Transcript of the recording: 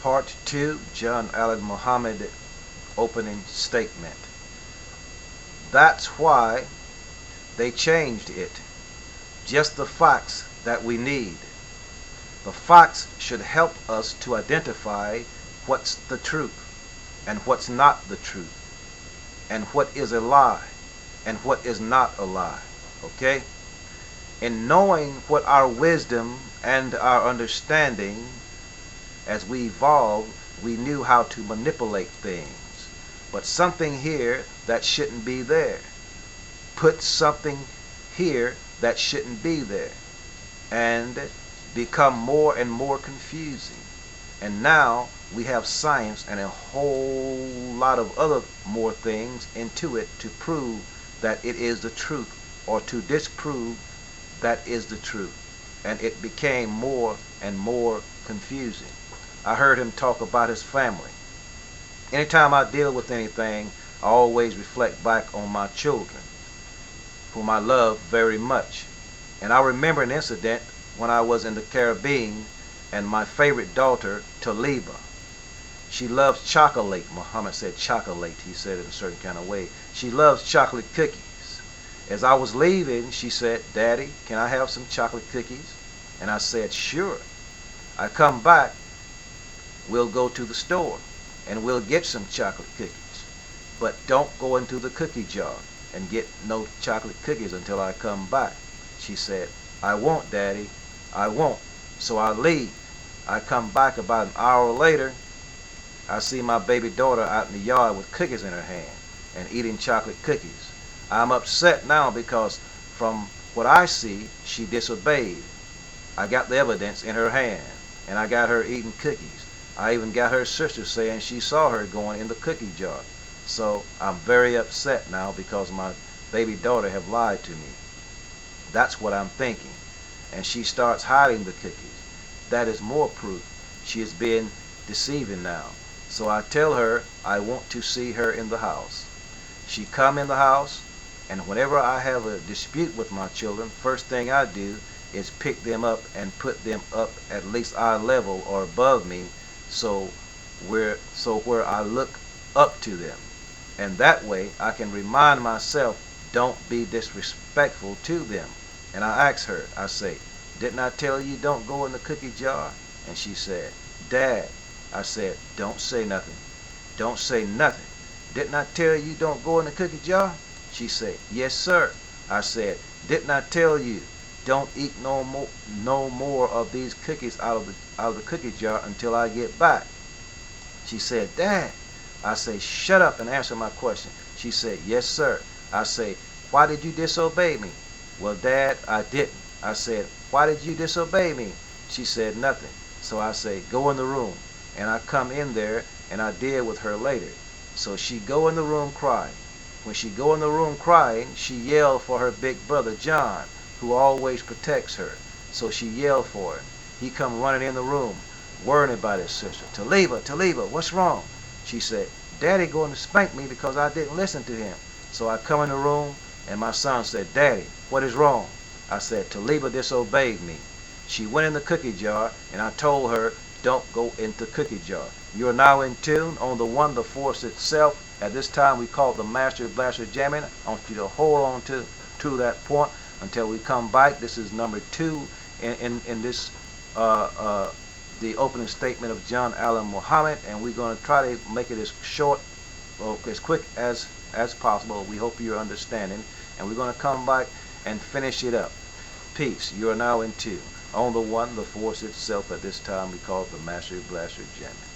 Part 2, John Allen Muhammad opening statement. That's why they changed it. Just the facts that we need. The facts should help us to identify what's the truth and what's not the truth, and what is a lie and what is not a lie. Okay? In knowing what our wisdom and our understanding, as we evolved, we knew how to manipulate things. But something here that shouldn't be there. Put something here that shouldn't be there. And become more and more confusing. And now we have science and a whole lot of other more things into it to prove that it is the truth, or to disprove that is the truth. And it became more and more confusing. I heard him talk about his family. Anytime I deal with anything, I always reflect back on my children, whom I love very much. And I remember an incident when I was in the Caribbean, and my favorite daughter, Taliba, she loves chocolate. Muhammad said chocolate. He said it in a certain kind of way. She loves chocolate cookies. As I was leaving, she said, "Daddy, can I have some chocolate cookies?" And I said, "Sure." I come back, we'll go to the store and we'll get some chocolate cookies. But don't go into the cookie jar and get no chocolate cookies until I come back. She said, "I won't, Daddy, I won't." So I leave. I come back about an hour later. I see my baby daughter out in the yard with cookies in her hand and eating chocolate cookies. I'm upset now because from what I see, she disobeyed. I got the evidence in her hand, and I got her eating cookies. I even got her sister saying she saw her going in the cookie jar. So I'm very upset now because my baby daughter have lied to me. That's what I'm thinking. And she starts hiding the cookies. That is more proof she is being deceiving now. So I tell her I want to see her in the house. She come in the house, and whenever I have a dispute with my children, first thing I do is pick them up and put them up at least eye level or above me, so where I look up to them. And that way I can remind myself, don't be disrespectful to them. And I ask her, I say, "Didn't I tell you don't go in the cookie jar?" And she said, "Dad," I said, "don't say nothing. Don't say nothing. Didn't I tell you don't go in the cookie jar?" She said, "Yes, sir." I said, "Didn't I tell you don't eat no more of these cookies out of the cookie jar until I get back?" She said, "Dad." I say, "Shut up and answer my question." She said, "Yes, sir." I say, "Why did you disobey me?" "Well, Dad, I didn't." I said, "Why did you disobey me?" She said, "Nothing." So I say, "Go in the room." And I come in there, and I deal with her later. So she go in the room crying. When she go in the room crying, she yelled for her big brother John, who always protects her. So she yelled for him. He come running in the room, worrying about his sister. "Taliba, Taliba, what's wrong?" She said, "Daddy going to spank me because I didn't listen to him." So I come in the room, and my son said, "Daddy, what is wrong?" I said, "Taliba disobeyed me. She went in the cookie jar, and I told her, don't go into the cookie jar." You are now in tune on the one, the force itself. At this time, we call it the Master Blaster Jamming. I want you to hold on to that point until we come back. This is number 2 in this the opening statement of John Allen Muhammad, and we're going to try to make it as short, or as quick as possible. We hope you're understanding, and we're going to come back and finish it up. Peace. You are now in tune on the one, the force itself. At this time, we call it the Master Blaster Jamming.